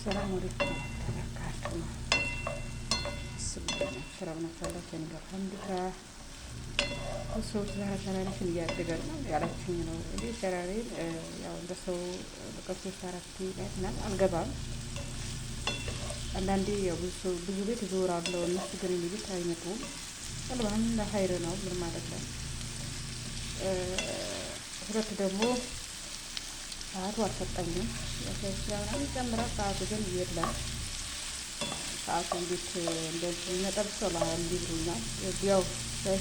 السلام عليكم ورحمة الله وبركاته. بسم الله السلام عليكم الحمد لله ሰዎች ዛሬ ቻናላችን እያደገ ነው ያላችሁኝ ነው እንዴ? ቻናሌን ያው እንደ ሰው በከፍተኛ አራት ይላል አልገባም። አንዳንዴ ያው ብዙ ቤት እዞራለሁ እነሱ ግን የሚሉት አይመጡም። አልባም ለሀይር ነው ምን ማለት ነው? ሁለት ደግሞ ሰዓቱ አልሰጠኝም። ያው ጨምራ ሰዓቱ ግን የለም። ሰዓቱ እንዴት እንደዚህ መጠብ ሰላ እንዲብሩኛል ያው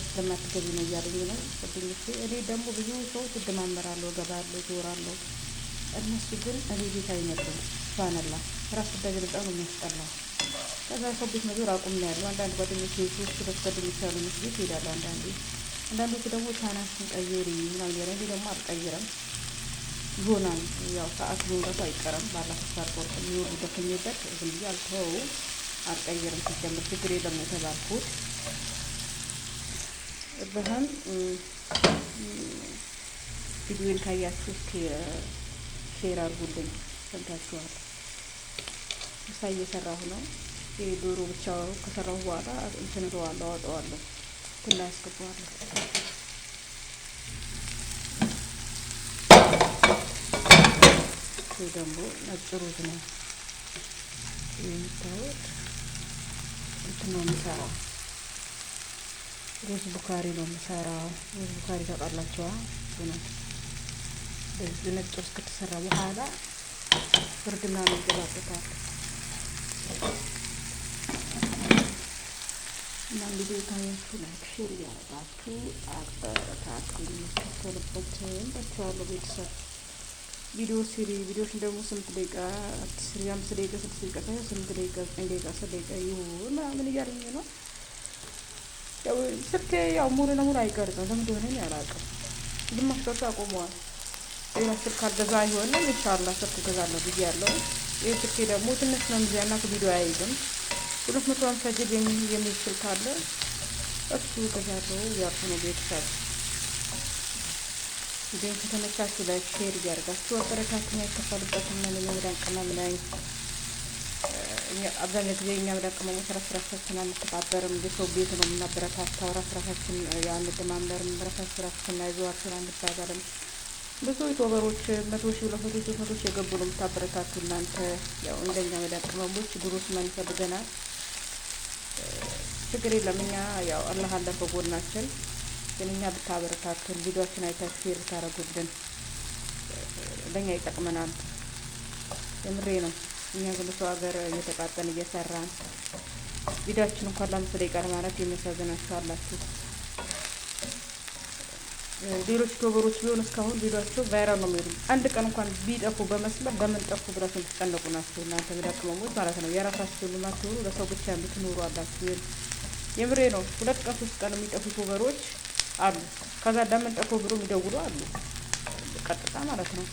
ስለማትገቢ ነው እያለኝ ነው ጓደኞቼ። እኔ ደግሞ ብዙ ሰው ትደማመራለሁ፣ እገባለሁ፣ ዞራለሁ። እነሱ ግን እኔ ቤት አይመጡም። ሱብሃንአላ ራስ ጉዳይ በጣም ነው የሚያስጠላው። ከዛ ሰው ቤት መዞር አቁም ነው ያለው። አንዳንድ ጓደኞቼ ሶስት ሁለት ጓደኞች ያሉ ቤት ይሄዳሉ። አንዳንዶቹ ደግሞ ቻናችን ቀይሪ ምናምን ያለ ደግሞ አልቀይረም ይሆናል። ያው ሰዓት መውጣቱ አይቀርም። ባላፈሳር ቆርጥ የሚወዱ ደከሜበት ዝም ብዬ አልተወውም፣ አልቀይርም። ሲጀምር ችግር የለም የተባልኩት በህም ቪዲዮን ካያችሁ ሼር አድርጉልኝ። ሰምታችኋል። ምሳ እየሰራሁ ነው። የዶሮ ብቻ ከሰራሁ በኋላ እንትን እለዋለሁ፣ አወጣዋለሁ፣ ኩላ ያስገባዋለሁ። ይህ ደግሞ ነጭ ሩዝ ነው የሚታወቅ እንትን ነው የምሰራው። ሩዝ ቡካሪ ነው የምሰራው። ሩዝ ቡካሪ ታውቃላችኋ? በዚህ ነጭ ሩዝ ከተሰራ በኋላ ብርድና ነው ይገባበታል። እና እንግዲህ ታያችሁ ላይክ ሼር እያደረጋችሁ አበረታቱኝ። የሚከተልበትን በቻሉ ቤተሰብ ቪዲዮ ቪዲዮችን ደግሞ 8 ደቂቃ 5 ደቂቃ 6 ደቂቃ 8 ደቂቃ 9 ደቂቃ 10 ደቂቃ ይሁን ምናምን እያለኝ ነው። ያው ስልኬ ያው ሙሉ ለሙሉ አይቀርጽም። ለምን እንደሆነ አላውቅም። ግማሽ ቀርጾ አቆመዋል። ሌላ ስልክ አልገዛ አይሆንም። ኢንሻአላህ ስልክ እገዛለሁ ብያለሁ። ይሄ ስልኬ ደግሞ ትንሽ ነው የሚያና ቪዲዮ አይይዝም። 250 ጂቢ የሚል ስልክ አለ። እሱ እገዛለሁ ያልኩ ነው ቤተሰብ። ቪዲዮ ከተመቻችሁ ላይክ ሼር እያደረጋችሁ አበረታቱኝ። አይከፈልበትም። ምን የመዳን ቅመም ነኝ። አብዛኛው ጊዜ እኛ መዳን ቅመሞች ራሳችን አንተባበርም። የሰው ቤት ነው የምናበረታታው። ራሳችን አንደማመርም። ራሳችን አይዟችሁ አንባባልም። ብዙ ዩቲዩበሮች 100 ሺህ 200 ሺህ 300 ሺህ የገቡ ነው የምታበረታቱ እናንተ። ያው እንደኛ መዳን ቅመሞች ጉሩስ ማን ይፈልገናል? ችግር የለም። እኛ ያው አላህ አለ በጎናችን። ግን እኛ ብታበረታቱን ቪዲዮአችን አይታችሁ ሼር ታረጉልን ለኛ ይጠቅመናል። የምሬ ነው። እኛ ግን ሰው ሀገር እየተቃጠን እየሰራን ቪዲዮአችን እንኳን ለ5 ደቂቃ ማለት የሚያሳዝናችሁ አላችሁ። ሌሎች ዩቲዩበሮች ቢሆን እስካሁን ቪዲዮአቸው ቫይራል ነው የሚሉ አንድ ቀን እንኳን ቢጠፉ በመስመር በምን ጠፉ ብላችሁ የምትጨነቁ ናችሁ እናንተ መዳቅመሞች ማለት ነው። የራሳችሁ ልማትሆኑ ለሰው ብቻ የምትኖሩ አላችሁ። የምሬ ነው። 2 ቀን 3 ቀን የሚጠፉ ዩቲዩበሮች አሉ። ከዛ ለምን ጠፉ ብሎ የሚደውሉ አሉ። ቀጥታ ማለት ነው።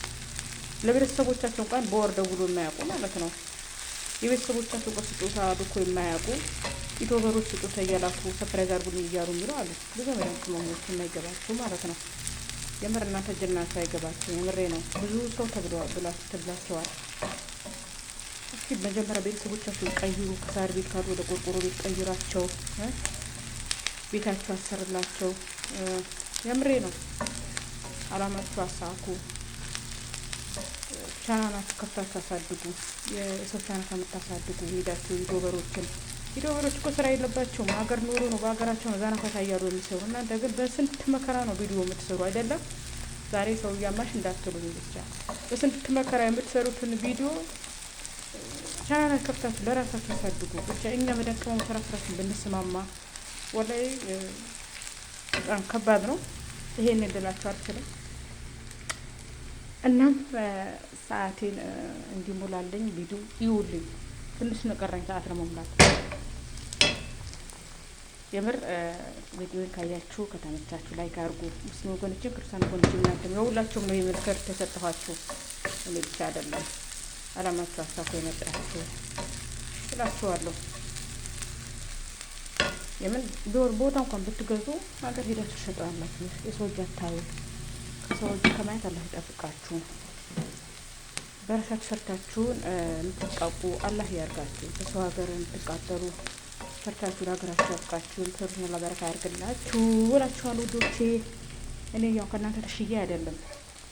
ለቤተሰቦቻቸው እንኳን በወር ደውሎ የማያውቁ ማለት ነው። የቤተሰቦቻቸው በስጦታ ልኮ የማያውቁ ዩቲዩበሮች ስጦታ እያላኩ ሰፕራይዝ አድርጉልኝ እያሉ የሚሉ አሉ። ብዙ መዳን ቅመሞች የማይገባቸው ማለት ነው። የምር እናንተ ጀናችሁ አይገባቸው። የምሬ ነው። ብዙ ሰው ተብላችኋል። እስኪ መጀመሪያ ቤተሰቦቻቸው ቀይሩ። ከሳር ቤት ካሉ ወደ ቆርቆሮ ቤት ቀይራቸው። ቤታችሁ አሰርላቸው። የምሬ ነው። አላማችሁ አሳኩ። ቻናላችሁ ከፍታችሁ አሳድጉ። የሰው ቻናል ከምታሳድጉ ሄዳችሁ ዩቲዩበሮች እኮ ስራ የለባቸውም። ሀገር ኑሮ ነው፣ በሀገራቸው ነው ዛና ፈታ እያሉ የሚሰሩ። እናንተ ግን በስንት መከራ ነው ቪዲዮ የምትሰሩ አይደለም? ዛሬ ሰው እያማሽ እንዳትሉኝ ብቻ። በስንት መከራ የምትሰሩትን ቪዲዮ ቻናል ከፍታችሁ ለራሳችሁ አሳድጉ። ብቻ እኛ መደከመው ራሳችን ብንስማማ ወላሂ በጣም ከባድ ነው። ይሄን እንድላችሁ አልችልም። እናም ሰዓቴን እንዲሞላልኝ ቪዲዮ ይውልኝ። ትንሽ ነው ቀረኝ ሰዓት ለመሙላት። የምር ቪዲዮን ካያችሁ ከተመቻችሁ ላይክ አድርጉ። ሙስሊም ወገኖቼ ክርስቲያን ወገኖቼ እናንተም የሁላችሁም ነው የምልከር ተሰጥቷችሁ እኔ ብቻ አይደለም። አላማችሁ አሳፉ የመጣችሁ እላችኋለሁ። የምን ቦታ እንኳን ብትገዙ ሀገር ሄዳችሁ ትሸጣላችሁ። የሰው እጅ አታዩ። ከሰው እጅ ከማየት አላህ ይጠብቃችሁ። በረከት ሰርታችሁን የምትቃቁ አላህ ያርጋችሁ። በሰው ሀገር የምትቃጠሉ ሰርታችሁን ሀገራችሁ ያብቃችሁን። ተሩላ በረካ ያርግላችሁ እላችኋለሁ ውዶቼ። እኔ ያው ከእናንተ ተሽዬ አይደለም፣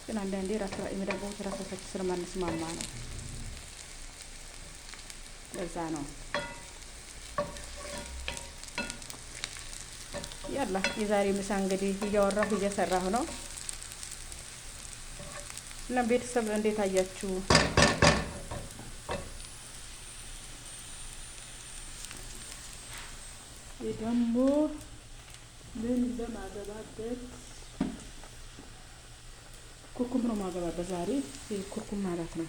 ግን አንዳንዴ የመዳቦት ራሳችን ስለማንስማማ ነው። ለዛ ነው ያላ የዛሬ ምሳ እንግዲህ እያወራሁ እየሰራሁ ነው። እና ቤተሰብ እንዴት አያችሁ? ደግሞ ምን እንደማገባበት ኩርኩም ነው ማገባበት ዛሬ ኩርኩም ማለት ነው።